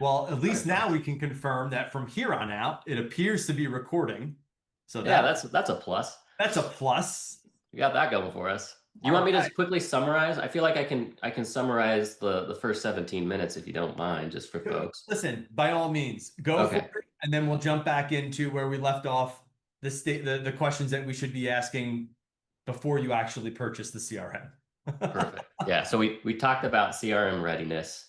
Well, at All right, least now folks. we can confirm that from here on out, it appears to be recording. So Yeah, that that's a plus. that's a plus. We got that going for us. Do you All want me to right. just quickly summarize? I feel like I can summarize the first 17 minutes if you don't mind, just for folks. Listen, by all means, go for Okay, it, and then we'll jump back into where we left off, the questions that we should be asking before you actually purchase the CRM. perfect. Yeah, so we talked about CRM readiness.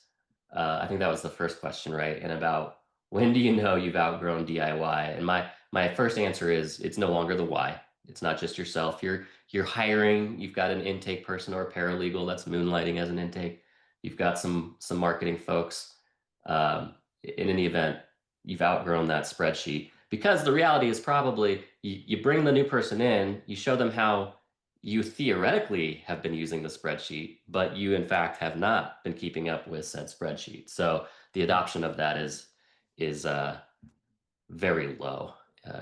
I think that was the first question, right? And about when do you know you've outgrown DIY? And my first answer is it's no longer the why. It's not just yourself. You're hiring. You've got an intake person or a paralegal that's moonlighting as an intake. You've got some marketing folks. In any event, you've outgrown that spreadsheet because the reality is probably you bring the new person in, you show them how you theoretically have been using the spreadsheet, but you in fact have not been keeping up with said spreadsheet. So the adoption of that is very low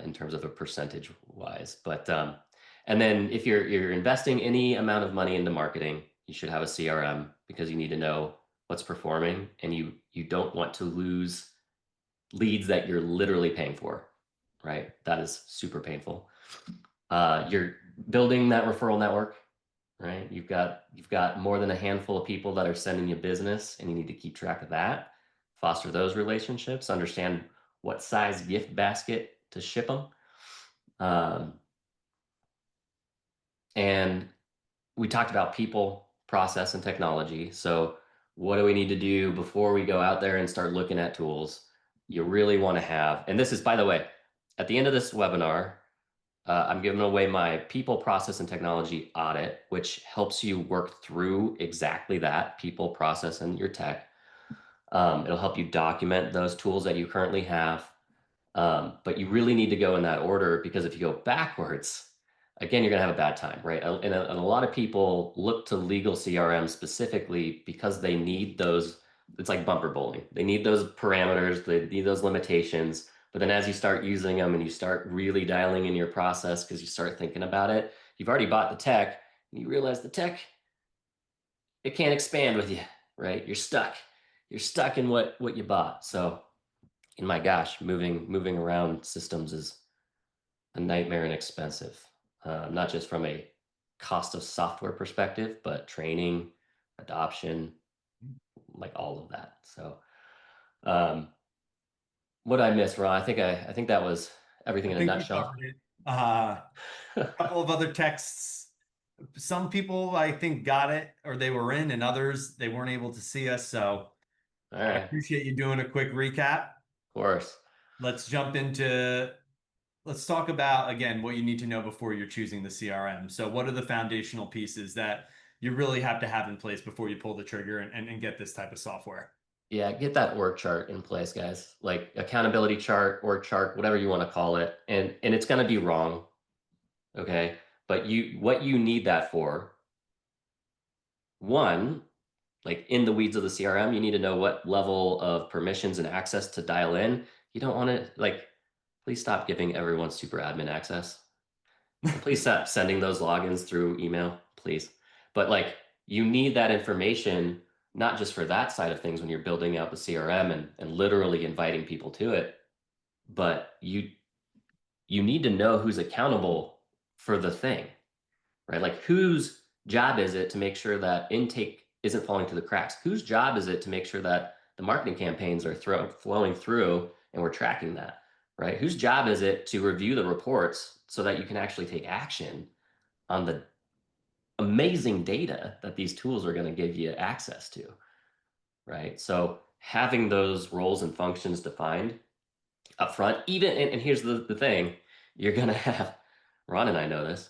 in terms of a percentage wise. But and then if you're investing any amount of money into marketing, you should have a CRM because you need to know what's performing, and you don't want to lose leads that you're literally paying for, right? That is super painful. You're building that referral network, right? You've got more than a handful of people that are sending you business, and you need to keep track of that. Foster those relationships. Understand what size gift basket to ship them. Um, and we talked about people, process, and technology. So what do we need to do before we go out there and start looking at tools? You really want to have, and this is, by the way, at the end of this webinar, I'm giving away my people, process, and technology audit, which helps you work through exactly that people, process, and your tech. It'll help you document those tools that you currently have. But you really need to go in that order because if you go backwards, again, you're going to have a bad time, right? And a lot of people look to legal CRM specifically because they need those. It's like bumper bowling. They need those parameters, they need those limitations. But then as you start using them and you start really dialing in your process because you start thinking about it, you've already bought the tech and you realize the tech, it can't expand with you, right? You're stuck. You're stuck in what you bought. So, and my gosh, moving around systems is a nightmare and expensive, not just from a cost of software perspective, but training, adoption, like all of that. So, um, what I missed, Ron? I think that was everything I in a think you nutshell. covered it. A couple of other texts. Some people I think got it or they were in, and others they weren't able to see us. So All I right, of appreciate you doing a quick recap. course. Let's jump into, let's talk about again what you need to know before you're choosing the CRM. So what are the foundational pieces that you really have to have in place before you pull the trigger and get this type of software? Yeah, get that org chart in place, guys. Like accountability chart, org chart, whatever you want to call it. And it's going to be wrong, okay? But what you need that for, one, like in the weeds of the CRM, you need to know what level of permissions and access to dial in. You don't want to like, please stop giving everyone super admin access. And please stop sending those logins through email, please. But like you need that information, not just for that side of things when you're building out the CRM and literally inviting people to it, but you need to know who's accountable for the thing, right? Like whose job is it to make sure that intake isn't falling through the cracks? Whose job is it to make sure that the marketing campaigns are flowing through and we're tracking that, right? Whose job is it to review the reports so that you can actually take action on the amazing data that these tools are going to give you access to, right? So having those roles and functions defined up front, even, and here's the thing, you're going to have, Ron and I know this,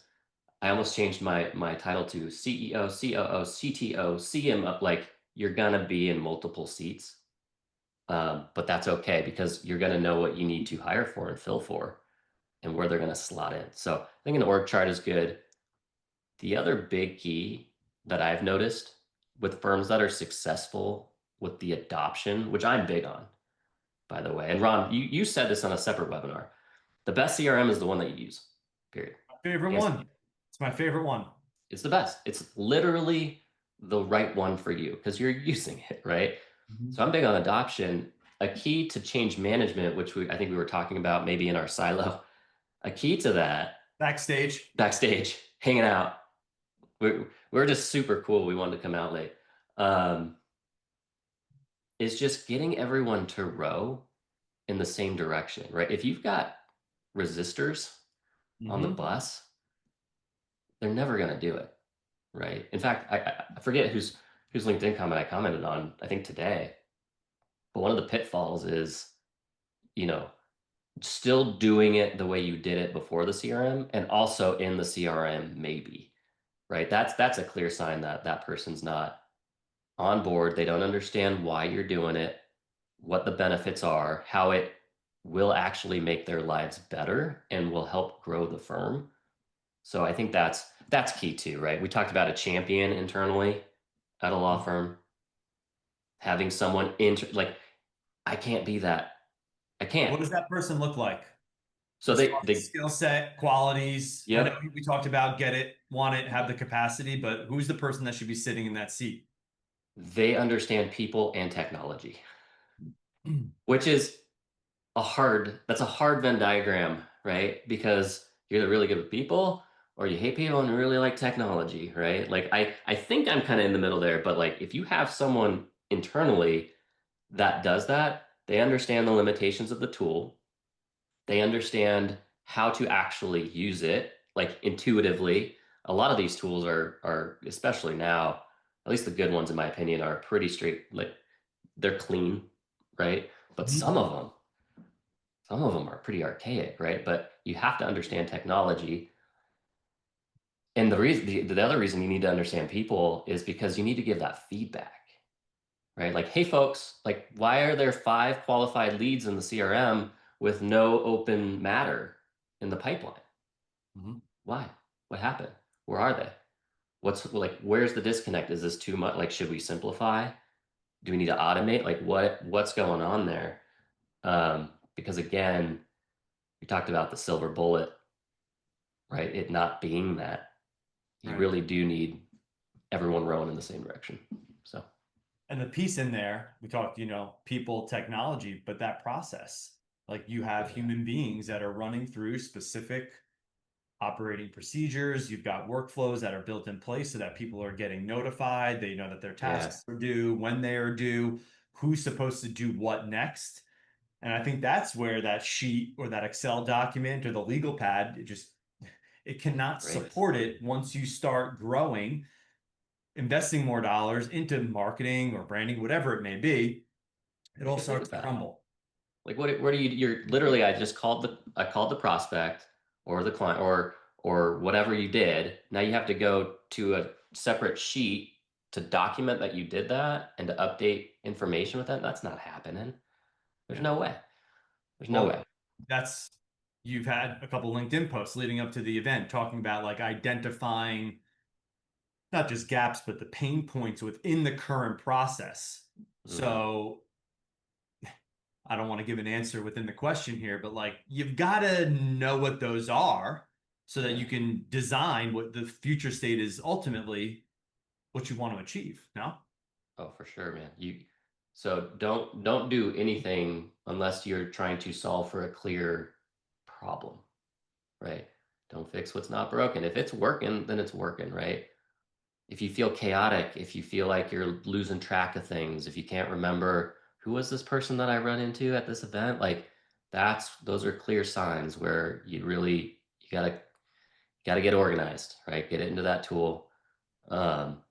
I almost changed my title to CEO, COO, CTO, CMO. Like you're gonna be in multiple seats, but that's okay because you're gonna know what you need to hire for and fill for, and where they're gonna slot in. So I think an org chart is good. The other big key that I've noticed with firms that are successful with the adoption, which I'm big on, by the way, and Ron, you said this on a separate webinar. The best CRM is the one that you use. Period. Favorite Hands one. It's my favorite one. It's the best. It's literally the right one for you because you're using it, right? So Mhm. I'm big on adoption. a key to change management, which I think we were talking about maybe in our silo, a key to that Backstage. backstage, hanging out. We're just super cool. We wanted to come out late. Um, is just getting everyone to row in the same direction, right? If you've got resistors on the Mm-hmm. bus, they're never going to do it, right? In fact, I forget whose LinkedIn comment I commented on, I think today, but one of the pitfalls is, you know, still doing it the way you did it before the CRM and also in the CRM, maybe, right? That's a clear sign that that person's not on board. They don't understand why you're doing it, what the benefits are, how it will actually make their lives better and will help grow the firm. So I think that's key too, right? We talked about a champion internally at a law firm, having someone like I can't be that. I can't. What does that person look like? So As far as they skill set, qualities, I know yep, we talked about get it, want it, have the capacity, but who's the person that should be sitting in that seat? they understand people and technology, which is that's a hard Venn diagram, right? Because you're either really good with people or you hate people and you really like technology, right? Like I think I'm kind of in the middle there, but like if you have someone internally that does that, they understand the limitations of the tool. They understand how to actually use it, like intuitively. A lot of these tools are especially now, at least the good ones in my opinion, are pretty straight, like they're clean, right? But Mhm. some of them are pretty archaic, right? But you have to understand technology. And the other reason you need to understand people is because you need to give that feedback, right? Like, hey, folks, like, why are there 5 qualified leads in the CRM with no open matter in the pipeline? Mhm. Why? What happened? Where are they? What's like, where's the disconnect? Is this too much? Like, should we simplify? Do we need to automate? Like, what's going on there? Because again, we talked about the silver bullet, right? It not being that. You Right. really do need everyone rowing in the same direction. So And the piece in there, we talked, people, technology, but that process, like you have yeah, human beings that are running through specific operating procedures. You've got workflows that are built in place so that people are getting notified. They know that their yeah, tasks are due, when they are due, who's supposed to do what next. And I think that's where that sheet or that Excel document or the legal pad, it cannot breaks. support it once you start growing, investing more dollars into marketing or branding, whatever it may be. It all Because think starts to about it. crumble. Like what do you're literally I called the prospect or the client or whatever you did. Now you have to go to a separate sheet to document that you did that and to update information with that. That's not happening. There's Yeah. no way. There's no Well, way. that's you've had a couple LinkedIn posts leading up to the event talking about like identifying not just gaps, but the pain points within the current process. Mm-hmm. So I don't want to give an answer within the question here, but like you've got to know what those are so that Yeah. you can design what the future state is ultimately what you want to achieve. No? Oh, for sure, man. So don't do anything unless you're trying to solve for a clear problem, right? Don't fix what's not broken. If it's working, then it's working, right? If you feel chaotic, if you feel like you're losing track of things, if you can't remember who was this person that I run into at this event, like those are clear signs where you gotta get organized, right? Get it into that tool. Um,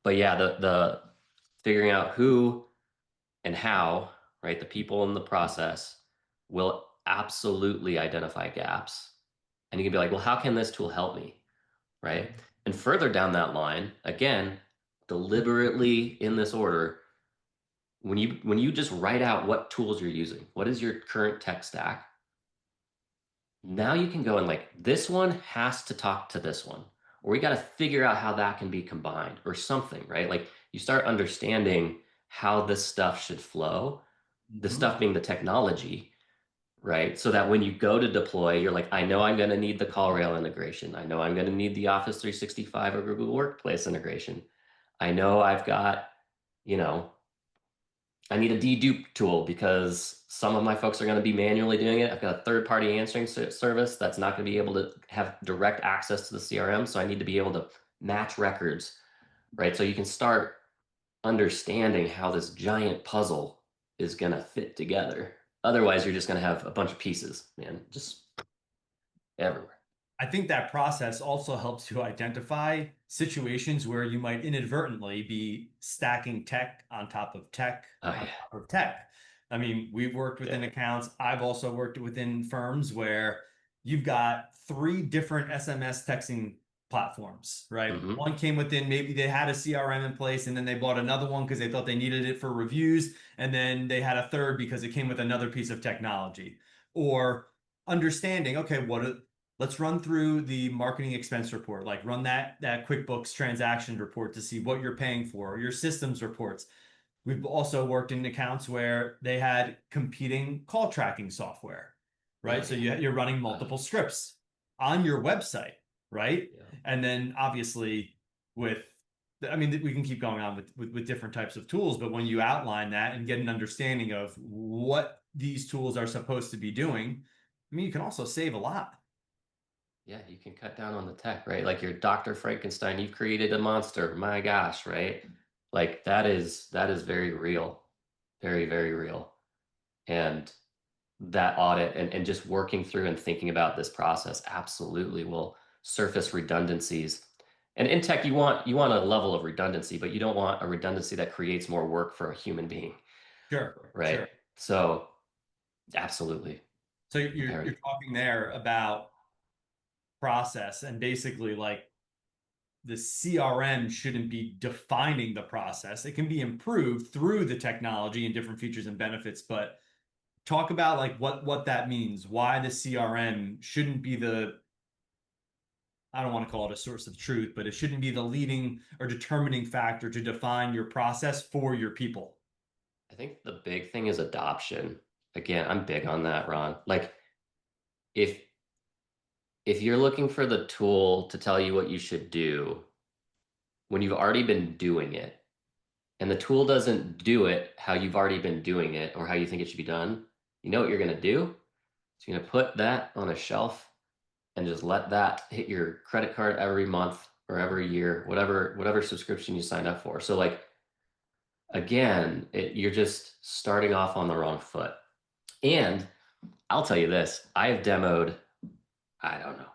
but yeah, the figuring out who and how, right? The people in the process will absolutely identify gaps. And you can be like, well, how can this tool help me? Right? Mhm. And further down that line, again, deliberately in this order, when you just write out what tools you're using, what is your current tech stack? Now you can go and like this one has to talk to this one, or we got to figure out how that can be combined or something, right? Like you start understanding how this stuff should flow, the Mhm. stuff being the technology, right? So that when you go to deploy, you're like, I know I'm going to need the call rail integration. I know I'm going to need the Office 365 or Google Workplace integration. I know I've got, you know, I need a dedupe tool because some of my folks are going to be manually doing it. I've got a third-party answering service that's not going to be able to have direct access to the CRM, so I need to be able to match records, right? So you can start understanding how this giant puzzle is going to fit together. Otherwise, you're just going to have a bunch of pieces, man, just everywhere. I think that process also helps you identify situations where you might inadvertently be stacking tech on top of tech Oh on yeah, top of tech. I mean, we've worked yeah. within accounts. I've also worked within firms where you've got three different SMS texting platforms, right? Mm-hmm. One came within, maybe they had a CRM in place and then they bought another one because they thought they needed it for reviews. And then they had a third because it came with another piece of technology. Or understanding, okay, let's run through the marketing expense report, like run that QuickBooks transaction report to see what you're paying for, your systems reports. We've also worked in accounts where they had competing call tracking software, Oh right? So yeah. you're running Oh multiple scripts on your website, right? yeah. And then obviously with I mean, we can keep going on with different types of tools, but when you outline that and get an understanding of what these tools are supposed to be doing, I mean, you can also save a lot. Yeah, you can cut down on the tech, right? Like your Dr. Frankenstein, you've created a monster. My gosh, right? Like that is very real. Very, very real. And that audit and just working through and thinking about this process absolutely will surface redundancies. And in tech, you want a level of redundancy, but you don't want a redundancy that creates more work for a human being, Sure, right? sure. So absolutely So you're imperative. talking there about process and basically like the CRM shouldn't be defining the process. It can be improved through the technology and different features and benefits, but talk about like what that means, why the CRM shouldn't be the I don't want to call it a source of truth, but it shouldn't be the leading or determining factor to define your process for your people. I think the big thing is adoption. Again, I'm big on that, Ron. Like if if you're looking for the tool to tell you what you should do when you've already been doing it, and the tool doesn't do it how you've already been doing it or how you think it should be done, you know what you're going to do? So you're going to put that on a shelf and just let that hit your credit card every month or every year, whatever subscription you signed up for. So like again, you're just starting off on the wrong foot. And I'll tell you this, I have demoed, I don't know,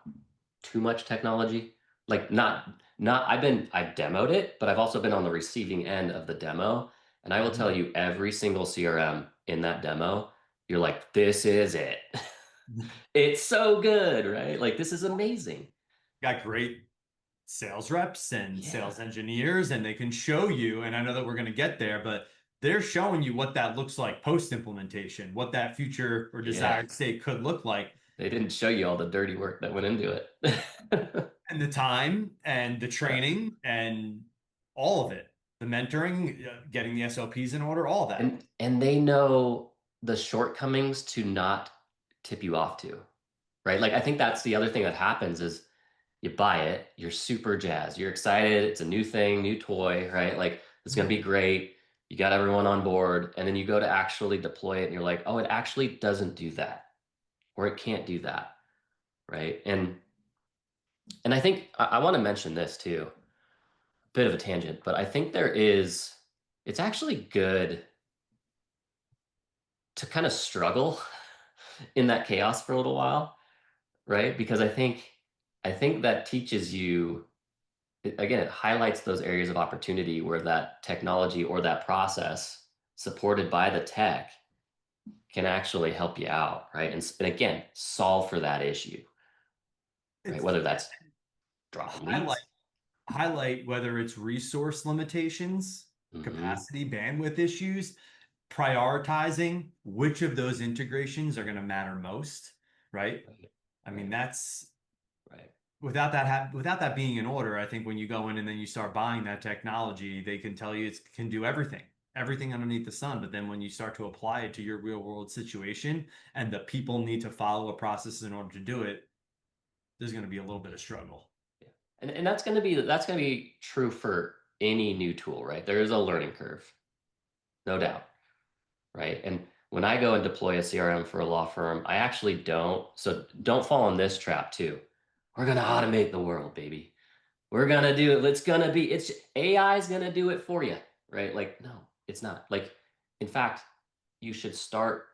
too much technology. Like not I've demoed it, but I've also been on the receiving end of the demo. And I will tell you every single CRM in that demo, you're like, this is it. It's so good, right? Like this is amazing. Got great sales reps and Yeah. sales engineers, and they can show you, and I know that we're going to get there, but they're showing you what that looks like post implementation, what that future or Yeah. desired state could look like, They didn't show you all the dirty work that went into it. and the time and the Yeah. training and all of it, the mentoring, getting the SOPs in order, all that. And they know the shortcomings to not tip you off to, right? Like I think that's the other thing that happens is you buy it, you're super jazzed, you're excited, it's a new thing, new toy, right? Like it's gonna be great. You got everyone on board, and then you go to actually deploy it, and you're like, oh, it actually doesn't do that, or it can't do that, right? And I think I want to mention this too, bit of a tangent, but I think it's actually good to kind of struggle in that chaos for a little while, right? Because I think that teaches you again, it highlights those areas of opportunity where that technology or that process supported by the tech can actually help you out, right? And again, solve for that issue, right? It's Whether that's dropping highlight leads. highlight whether it's resource limitations, Hmm. capacity, bandwidth issues, prioritizing which of those integrations are going to matter most, right? Right, I mean, right, that's right. without that being in order, I think when you go in and then you start buying that technology, they can tell you it can do everything underneath the sun. But then when you start to apply it to your real world situation and the people need to follow a process in order to do it, there's going to be a little bit of struggle. Yeah. And that's gonna be true for any new tool, right? There is a learning curve, no doubt. right? And when I go and deploy a CRM for a law firm, I actually don't. So don't fall in this trap too. We're gonna automate the world, baby. We're gonna do it. It's gonna be. It's AI is gonna do it for you, right? Like, no, it's not. Like, in fact, you should start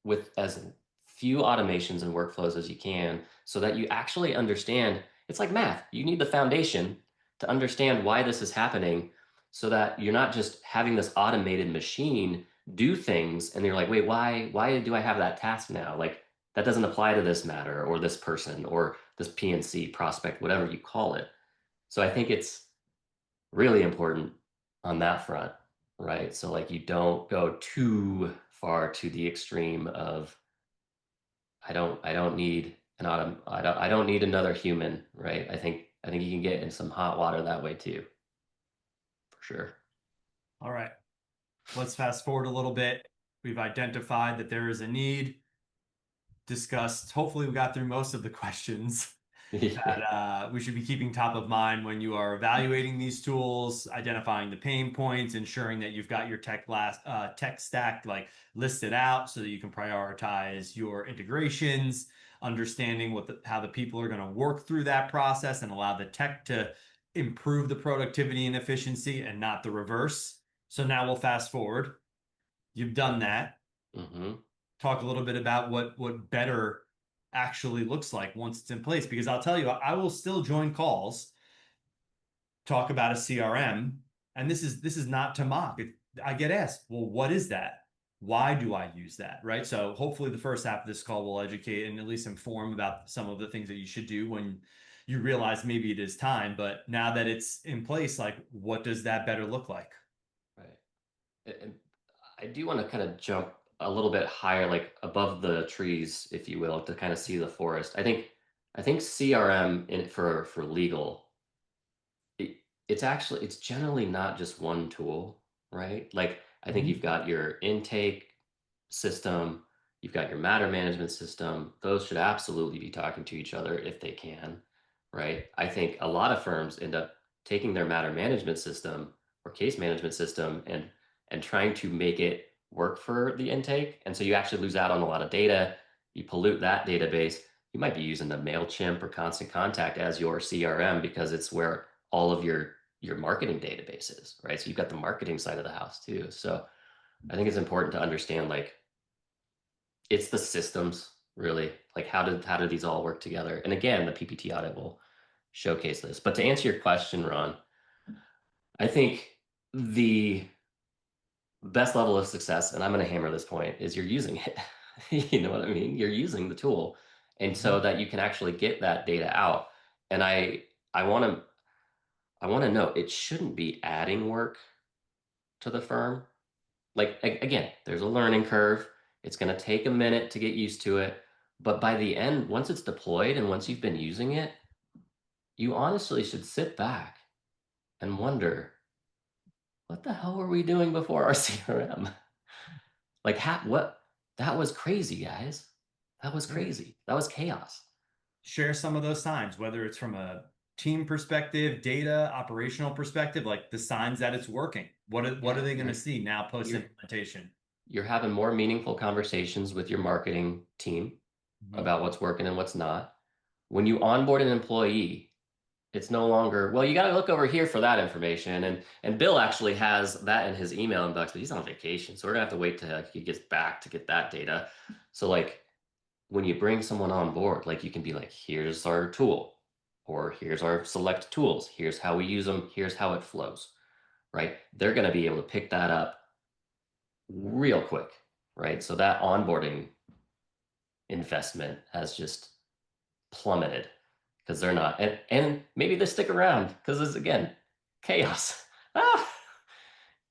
with as few automations and workflows as you can, so that you actually understand. It's like math. You need the foundation to understand why this is happening, so that you're not just having this automated machine do things, and you're like, wait, why do I have that task now? Like, that doesn't apply to this matter or this person or this PNC prospect, whatever you call it. So I think it's really important on that front, right? So like you don't go too far to the extreme of I don't need an I don't need another human, right? I think you can get in some hot water that way too, for sure. All right, let's fast forward a little bit. We've identified that there is a need, discussed, hopefully we got through most of the questions that we should be keeping top of mind when you are evaluating these tools, identifying the pain points, ensuring that you've got your tech stack like listed out so that you can prioritize your integrations, understanding how the people are going to work through that process and allow the tech to improve the productivity and efficiency and not the reverse. So now we'll fast forward. You've done that. Mm-hmm. Talk a little bit about what better actually looks like once it's in place. Because I'll tell you, I will still join calls, talk about a CRM, and this is not to mock. I get asked, well, what is that? Why do I use that? Right. So hopefully the first half of this call will educate and at least inform about some of the things that you should do when you realize maybe it is time. But now that it's in place, like what does that better look like? Right. And I do want to kind of jump a little bit higher, like above the trees, if you will, to kind of see the forest. I think CRM for legal, it's generally not just one tool, right? Like I think you've Mhm. got your intake system, you've got your matter management system. Those should absolutely be talking to each other if they can, right? I think a lot of firms end up taking their matter management system or case management system and trying to make it work for the intake. And so you actually lose out on a lot of data. You pollute that database. You might be using the MailChimp or Constant Contact as your CRM because it's where all of your marketing database is, right? So you've got the marketing side of the house too. So I think it's important to understand like it's the systems really, like how do these all work together? And again, the PPT audit will showcase this. But to answer your question, Ron, I think the best level of success, and I'm going to hammer this point, is you're using it. You know what I mean? You're using the tool, and so Mhm. that you can actually get that data out. And I want to I want to know it shouldn't be adding work to the firm. Like again, there's a learning curve. It's going to take a minute to get used to it, but by the end, once it's deployed and once you've been using it, you honestly should sit back and wonder, what the hell were we doing before our CRM? Like, what? That was crazy, guys. That was Yeah. crazy. That was chaos. Share some of those signs, whether it's from a team perspective, data, operational perspective, like the signs that it's working. What are Yeah, they going to you're see now post you're implementation? you're having more meaningful conversations with your marketing team Mhm. about what's working and what's not. When you onboard an employee, it's no longer, well, you got to look over here for that information. And Bill actually has that in his email inbox, but he's on vacation, so we're gonna have to wait till he gets back to get that data. So like when you bring someone on board, like you can be like, here's our tool, or here's our select tools, here's how we use them, here's how it flows, right? They're gonna be able to pick that up real quick, right? So that onboarding investment has just plummeted because they're not, and maybe they stick around because it's again chaos. Ah,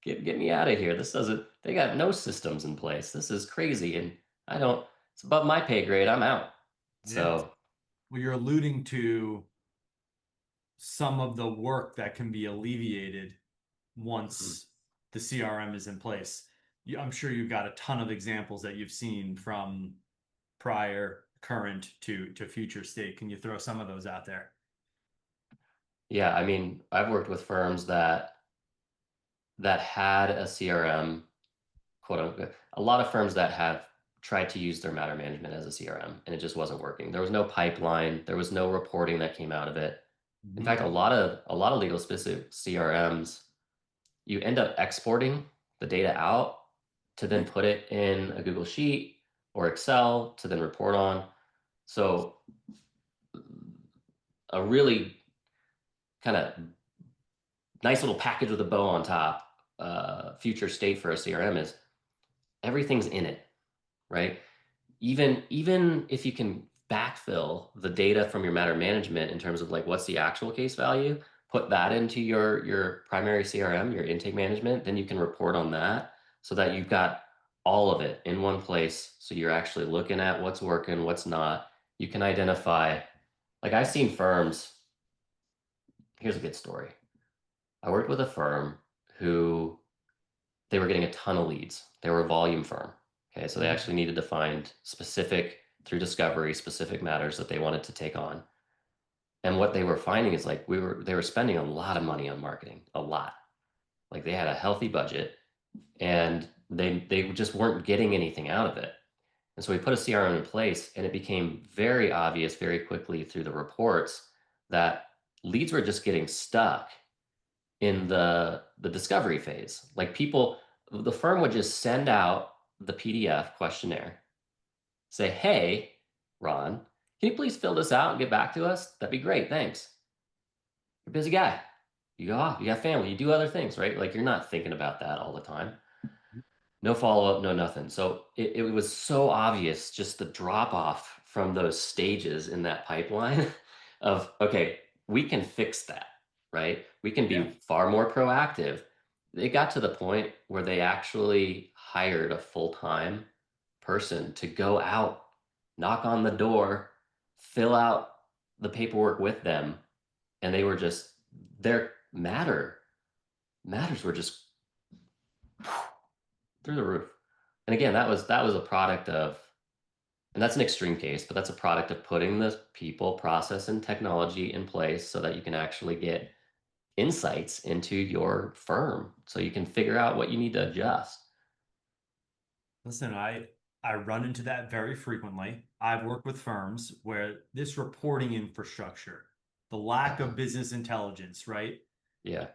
get me out of here. This doesn't. They got no systems in place. This is crazy, and I don't. It's above my pay grade. I'm out. Yeah. So Well, you're alluding to some of the work that can be alleviated mhm. once the CRM is in place. I'm sure you've got a ton of examples that you've seen from prior, current to future state. Can you throw some of those out there? Yeah, I mean, I've worked with firms that had a CRM, quote unquote. a lot of firms that have tried to use their matter management as a CRM and it just wasn't working. There was no pipeline, there was no reporting that came out of it. In Mhm. fact, a lot of legal specific CRMs, you end up exporting the data out to then put it in a Google Sheet or Excel to then report on. So a really kind of nice little package with a bow on top, future state for a CRM is everything's in it, right? Even if you can backfill the data from your matter management in terms of like what's the actual case value, put that into your primary CRM, your intake management, then you can report on that so that you've got all of it in one place. So you're actually looking at what's working, what's not. You can identify, like I've seen firms, here's a good story. I worked with a firm who they were getting a ton of leads. They were a volume firm. Okay, so they Mhm. actually needed to find specific through discovery, specific matters that they wanted to take on. And what they were finding is like they were spending a lot of money on marketing, a lot. Like they had a healthy budget and they just weren't getting anything out of it. And so we put a CRM in place and it became very obvious very quickly through the reports that leads were just getting stuck in the discovery phase. Like people, the firm would just send out the PDF questionnaire, say, "Hey, Ron, can you please fill this out and get back to us? That'd be great. Thanks. You're a busy guy. You go off, you got family, you do other things, right? Like you're not thinking about that all the time. No follow up, no nothing." So it was so obvious just the drop off from those stages in that pipeline of, okay, we can fix that, right? We can Yeah. be far more proactive. It got to the point where they actually hired a full time person to go out, knock on the door, fill out the paperwork with them. And they were just, their matters were just through the roof. And again, that was a product of, and that's an extreme case, but that's a product of putting the people, process, and technology in place so that you can actually get insights into your firm so you can figure out what you need to adjust. Listen, I run into that very frequently. I've worked with firms where this reporting infrastructure, the lack of business intelligence, right? Yeah.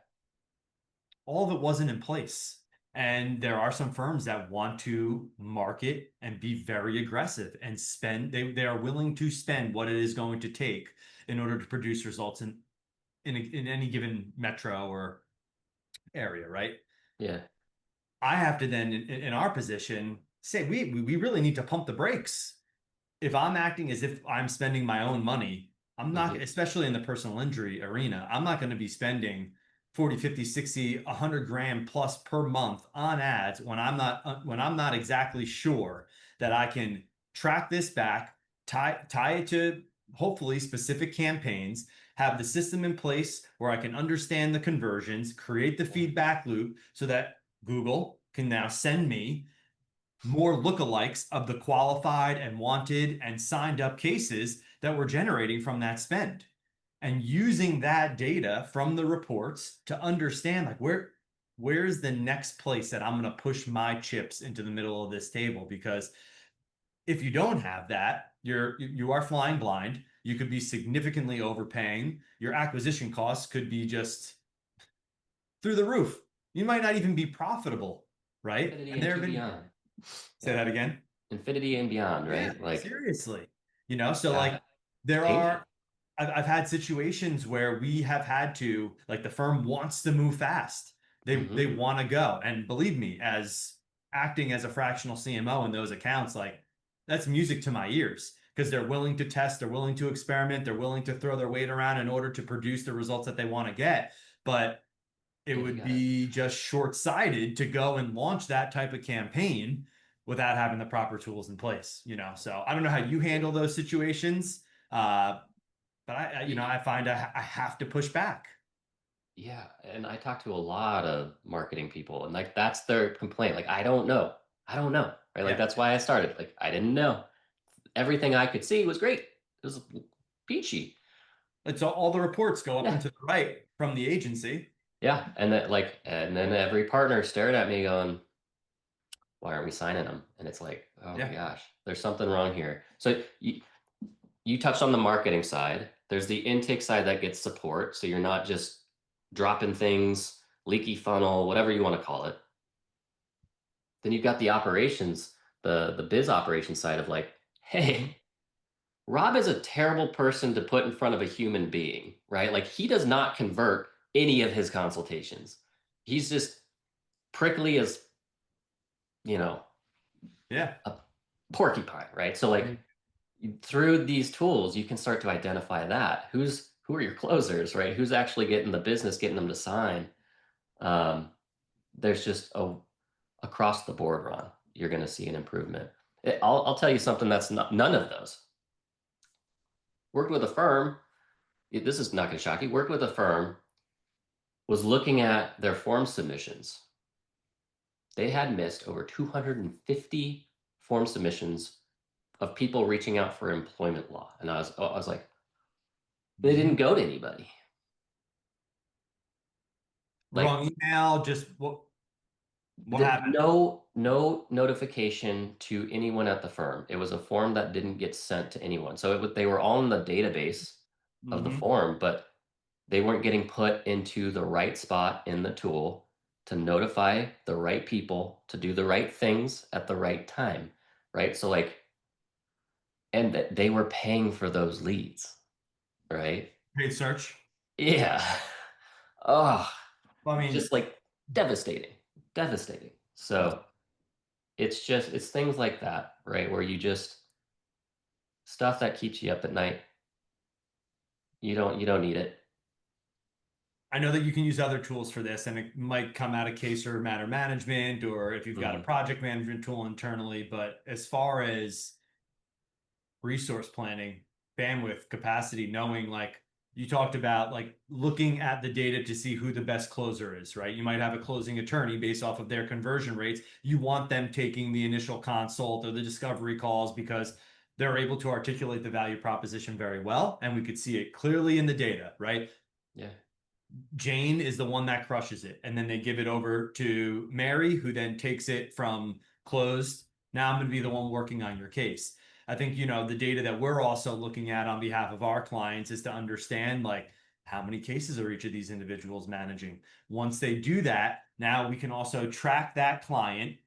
All of it wasn't in place. And there are some firms that want to market and be very aggressive and spend, they are willing to spend what it is going to take in order to produce results in any given metro or area, right? Yeah. I have to then, in our position, say we really need to pump the brakes. If I'm acting as if I'm spending my own money, I'm not, Hmm. especially in the personal injury arena, I'm not going to be spending 40, 50, 60, 100 grand plus per month on ads when I'm not exactly sure that I can track this back, tie it to hopefully specific campaigns, have the system in place where I can understand the conversions, create the Yeah. feedback loop so that Google can now send me more lookalikes of the qualified and wanted and signed up cases that we're generating from that spend. And using that data from the reports to understand like where's the next place that I'm going to push my chips into the middle of this table, because if you don't have that, you are flying blind. You could be significantly overpaying. Your acquisition costs could be just through the roof. You might not even be profitable, right? Infinity And there have into been, beyond. say Yeah. that again. Infinity and beyond, Yeah, right? Like, seriously. So yeah, like there changing. are I've had situations where we have had to, like, the firm wants to move fast. They Hmm. want to go. And believe me, as acting as a fractional CMO in those accounts, like that's music to my ears because they're willing to test, they're willing to experiment, they're willing to throw their weight around in order to produce the results that they want to get. But it Yeah, you would got it. be just short-sighted to go and launch that type of campaign without having the proper tools in place. So I don't know how you handle those situations, but I find I have to push back. Yeah, and I talk to a lot of marketing people, and like that's their complaint. Like, I don't know. I don't know. Right? Like Yeah, that's why I started. Like I didn't know. Everything I could see was great. It was peachy. it's all the reports go up Yeah. and to the right from the agency. Yeah. And then every partner stared at me going, Why aren't we signing them? And it's like, oh my Yeah. gosh, there's something wrong here. So you touched on the marketing side. There's the intake side that gets support. So you're not just dropping things, leaky funnel, whatever you want to call it. Then you've got the operations, the biz operation side of like, Hmm. hey, Rob is a terrible person to put in front of a human being, right? Like he does not convert any of his consultations. He's just prickly as, you know, Yeah. a porcupine, right? So like through these tools, you can start to identify that who are your closers, right? Who's actually getting the business, getting them to sign. Um, there's just a across the board, Ron. You're going to see an improvement. I'll tell you something that's not none of those. Worked with a firm. This is not going to shock you. Worked with a firm was looking at their form submissions. They had missed over 250 form submissions of people reaching out for employment law, and I was like, they Hmm. didn't go to anybody. Like Wrong email. Just what happened? no notification to anyone at the firm. It was a form that didn't get sent to anyone. So they were all in the database of the Hmm. form, but they weren't getting put into the right spot in the tool to notify the right people to do the right things at the right time, right? So like, and that they were paying for those leads, right? Paid search. Yeah. Oh, Well, I mean, just like devastating, devastating. So it's things like that, right? Where you just stuff that keeps you up at night. You don't need it. I know that you can use other tools for this, and it might come out of case or matter management, or if you've got a Hmm. project management tool internally. But as far as resource planning, bandwidth, capacity, knowing like you talked about, like looking at the data to see who the best closer is, right? You might have a closing attorney based off of their conversion rates. You want them taking the initial consult or the discovery calls because they're able to articulate the value proposition very well. And we could see it clearly in the data, right? Yeah. Jane is the one that crushes it. And then they give it over to Mary, who then takes it from closed. Now I'm going to be the one working on your case. I think, the data that we're also looking at on behalf of our clients is to understand like how many cases are each of these individuals managing. Once they do that, now we can also track that client.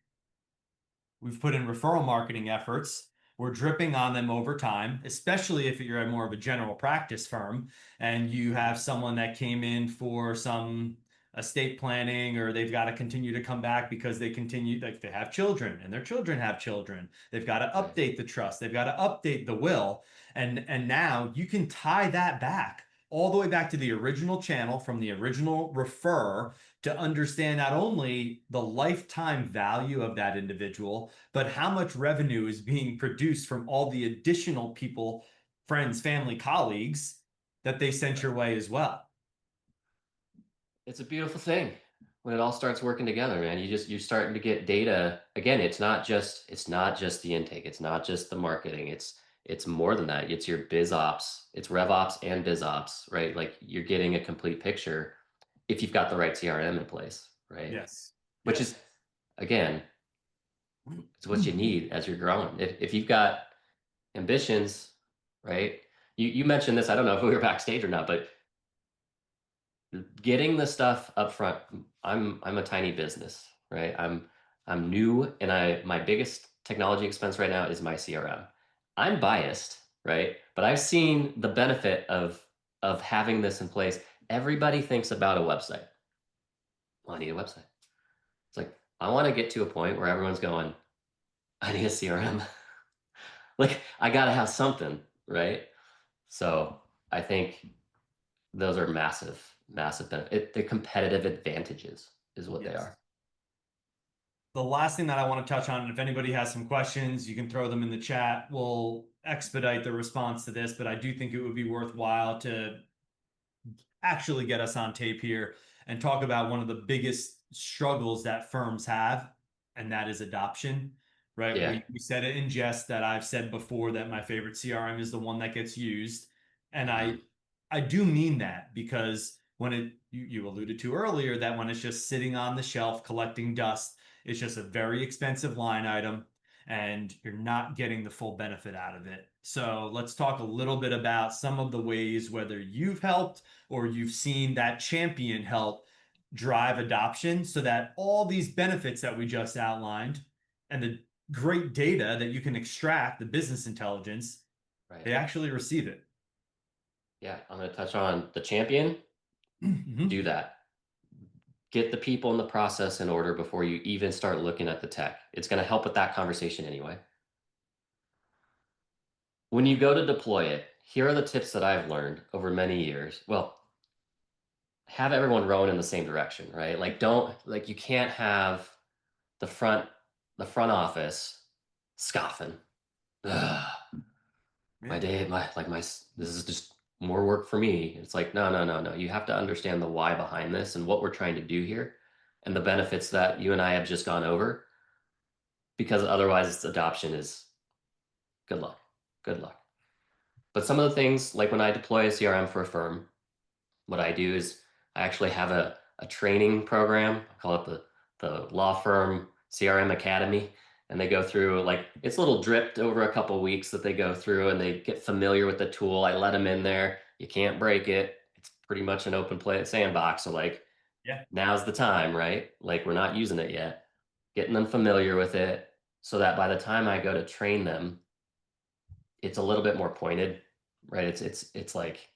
We've put in referral marketing efforts. We're dripping on them over time, especially if you're at more of a general practice firm and you have someone that came in for some estate planning, or they've got to continue to come back because they continue, like they have children and their children have children. They've got to Right. update the trust. They've got to update the will. And now you can tie that back all the way back to the original channel from the original refer to understand not only the lifetime value of that individual, but how much revenue is being produced from all the additional people, friends, family, colleagues that they sent Right. your way as well. It's a beautiful thing when it all starts working together, man. You're starting to get data. Again, it's not just the intake, it's not just the marketing. It's more than that. It's your biz ops, it's rev ops and biz ops, right? Like you're getting a complete picture if you've got the right CRM in place, right? Yes. Which is Yes. again, it's what you need as you're growing. If you've got ambitions, right? You mentioned this, I don't know if we were backstage or not, but getting the stuff up front. I'm a tiny business, right? I'm new, and my biggest technology expense right now is my CRM. I'm biased, right? But I've seen the benefit of having this in place. Everybody thinks about a website. Well, I need a website. It's like I want to get to a point where everyone's going, I need a CRM. Like I gotta have something, right? So I think those are massive, massive benefit. The competitive advantages is what they Yes. are. The last thing that I want to touch on, and if anybody has some questions, you can throw them in the chat. We'll expedite the response to this, but I do think it would be worthwhile to actually get us on tape here and talk about one of the biggest struggles that firms have, and that is adoption, right? Yeah. We said it in jest that I've said before that my favorite CRM is the one that gets used. And Hmm. I do mean that because when you alluded to earlier that when it's just sitting on the shelf collecting dust, It's just a very expensive line item and you're not getting the full benefit out of it. So let's talk a little bit about some of the ways whether you've helped or you've seen that champion help drive adoption so that all these benefits that we just outlined and the great data that you can extract, the business intelligence, Right. they actually receive it. Yeah. I'm going to touch on the champion. Do Mhm. that. Get the people in the process in order before you even start looking at the tech. It's going to help with that conversation anyway. When you go to deploy it, here are the tips that I've learned over many years. Well, have everyone rowing in the same direction, right? Like don't like you can't have the front the front office scoffing. Ugh, my Yeah. day, this is just more work for me. It's like, no, no, no, no. You have to understand the why behind this and what we're trying to do here and the benefits that you and I have just gone over, because otherwise its adoption is good luck. Good luck. But some of the things, like when I deploy a CRM for a firm, what I do is I actually have a training program. I call it the law firm CRM Academy. And they go through like it's a little dripped over a couple weeks that they go through and they get familiar with the tool. I let them in there. You can't break it. It's pretty much an open play sandbox. So like Yeah. now's the time, right? Like we're not using it yet. Getting them familiar with it so that by the time I go to train them, it's a little bit more pointed, right? It's like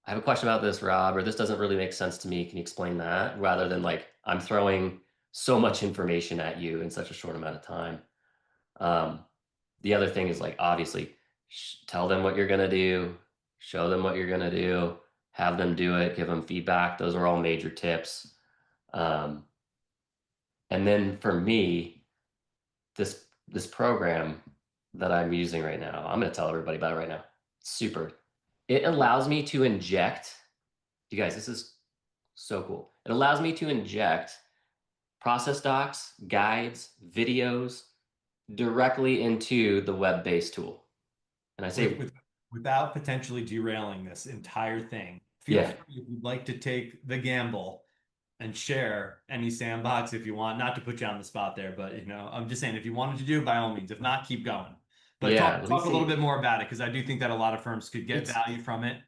I have a question about this, Rob, or this doesn't really make sense to me. Can you explain that? Rather than like I'm throwing so much information at you in such a short amount of time. Um, the other thing is like obviously tell them what you're gonna do, show them what you're gonna do, have them do it, give them feedback. Those are all major tips. Um, and then for me, this program that I'm using right now, I'm gonna tell everybody about it right now. Super. It allows me to inject. You guys, this is so cool. It allows me to inject process docs, guides, videos directly into the web-based tool. And I with, say, with without potentially derailing this entire thing, feel yeah, free if you'd like to take the gamble and share any sandbox if you want. Not to put you on the spot there, but I'm just saying if you wanted to do, by all means. If not, keep going. But talk yeah, let me talk a little see. bit more about it because I do think that a lot of firms could get It's value from it.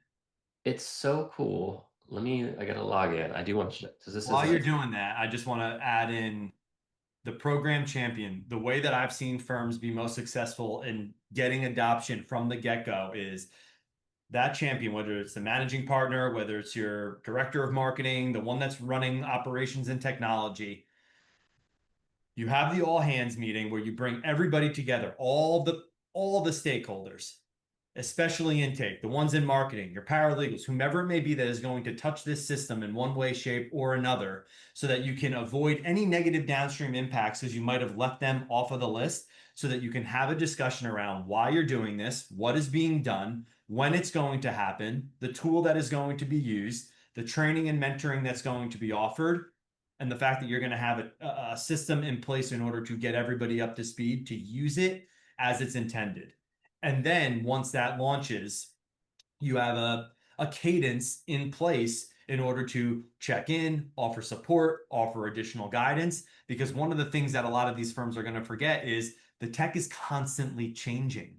it's so cool. I gotta log in. I do want to, because this is While you're like, doing that, I just want to add in the program champion. The way that I've seen firms be most successful in getting adoption from the get-go is that champion, whether it's the managing partner, whether it's your director of marketing, the one that's running operations and technology, you have the all hands meeting where you bring everybody together, all the stakeholders, especially intake, the ones in marketing, your paralegals, whomever it may be that is going to touch this system in one way, shape, or another, so that you can avoid any negative downstream impacts as you might have left them off of the list, so that you can have a discussion around why you're doing this, what is being done, when it's going to happen, the tool that is going to be used, the training and mentoring that's going to be offered, and the fact that you're going to have a system in place in order to get everybody up to speed to use it as it's intended. And then once that launches, you have a cadence in place in order to check in, offer support, offer additional guidance. Because one of the things that a lot of these firms are going to forget is the tech is constantly changing,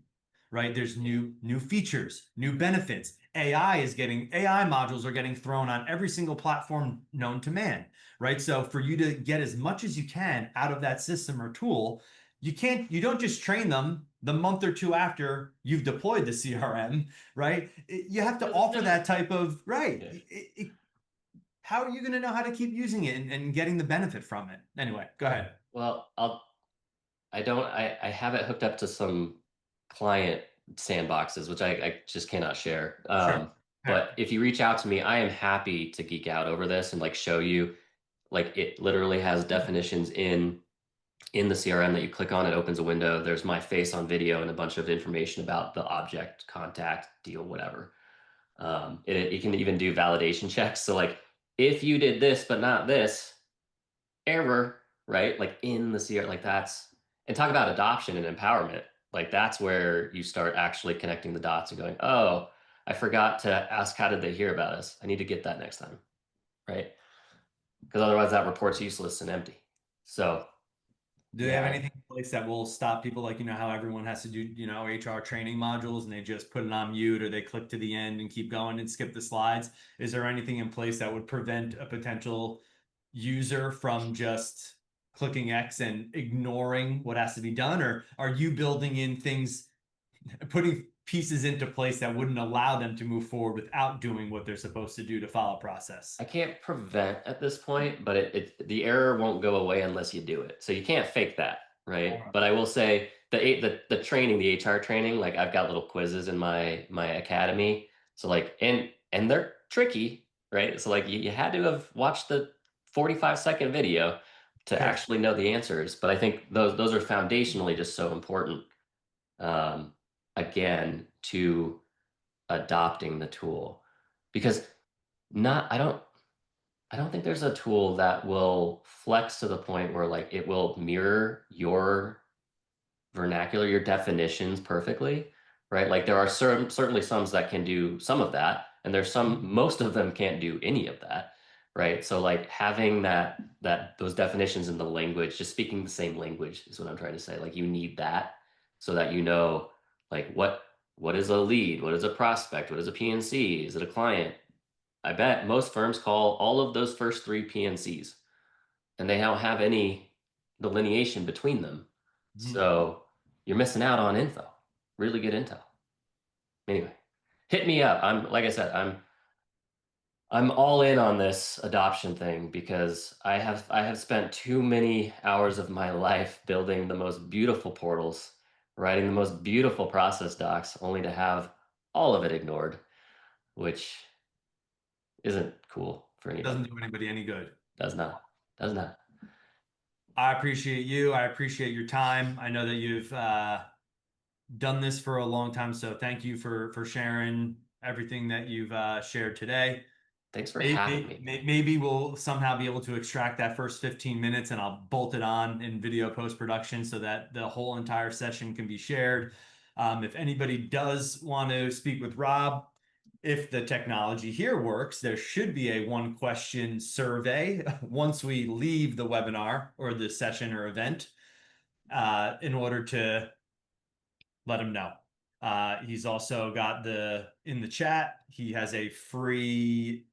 right? There's yeah, new features, new benefits. AI modules are getting thrown on every single platform known to man, right? So for you to get as much as you can out of that system or tool, you don't just train them the month or two after you've deployed the CRM, right? You have to because it's offer different. that type of, right. Yeah. How are you going to know how to keep using it and getting the benefit from it? Anyway, go ahead. Well, I have it hooked up to some client sandboxes, which I just cannot share. Sure. But Fair. if you reach out to me, I am happy to geek out over this and like show you, like it literally has definitions in the CRM that you click on, it opens a window. There's my face on video and a bunch of information about the object, contact, deal, whatever. It can even do validation checks. So like, if you did this but not this, error, right? Like in the CRM, like that's, and talk about adoption and empowerment. Like that's where you start actually connecting the dots and going, oh, I forgot to ask how did they hear about us? I need to get that next time, right? Because otherwise that report's useless and empty. So Do they Yeah, have anything in place that will stop people, like, how everyone has to do, HR training modules and they just put it on mute or they click to the end and keep going and skip the slides? Is there anything in place that would prevent a potential user from just clicking X and ignoring what has to be done? Or are you building in things, putting pieces into place that wouldn't allow them to move forward without doing what they're supposed to do to follow process? I can't prevent at this point, but the error won't go away unless you do it. So you can't fake that, All right? right. But I will say the training, the HR training, like I've got little quizzes in my academy. So like and they're tricky, right? So like you had to have watched the 45-second video to Sure. actually know the answers. But I think those are foundationally just so important. Um, again, to adopting the tool because not I don't think there's a tool that will flex to the point where like it will mirror your vernacular, your definitions perfectly, right? Like there are certainly some that can do some of that, and there's some most of them can't do any of that, right? So like having that those definitions in the language, just speaking the same language is what I'm trying to say. Like you need that so that you know like what is a lead, what is a prospect, what is a PNC, is it a client? I bet most firms call all of those first three PNCs and they don't have any delineation between them. Mhm. So you're missing out on info, really good intel. Anyway, hit me up. Like I said, I'm all in on this adoption thing because I have spent too many hours of my life building the most beautiful portals, writing the most beautiful process docs, only to have all of it ignored, which isn't cool for anybody. Doesn't do anybody any good. Does not. Does not. I appreciate you. I appreciate your time. I know that you've done this for a long time, so thank you for sharing everything that you've shared today. Thanks for having Maybe, me. maybe we'll somehow be able to extract that first 15 minutes and I'll bolt it on in video post-production so that the whole entire session can be shared. If anybody does want to speak with Rob, if the technology here works, there should be a one question survey once we leave the webinar or the session or event in order to let him know. He's also got in the chat, he has a free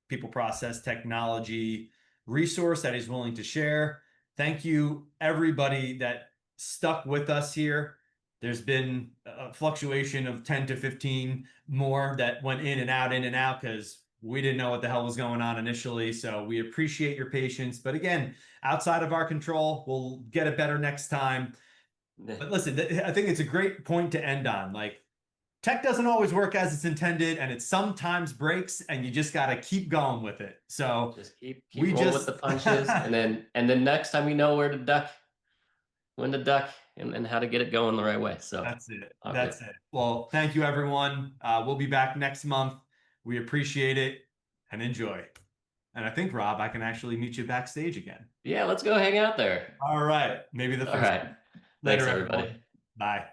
people process technology resource that he's willing to share. Thank you, everybody that stuck with us here. There's been a fluctuation of 10 to 15 more that went in and out because we didn't know what the hell was going on initially. So we appreciate your patience. But again, outside of our control, we'll get it better next time. But listen, I think it's a great point to end on. Like, tech doesn't always work as it's intended, and it sometimes breaks, and you just got to keep going with it. So Just keep we rolling with just, the punches, and then next time you know where to duck, when to duck, and how to get it going the right way. So that's it. all good. That's it. Well, thank you, everyone. We'll be back next month. We appreciate it and enjoy. And I think, Rob, I can actually meet you backstage again. Yeah, let's go hang out there. All right. Maybe the All first right. time. Thanks, Later, everybody. everyone. Bye.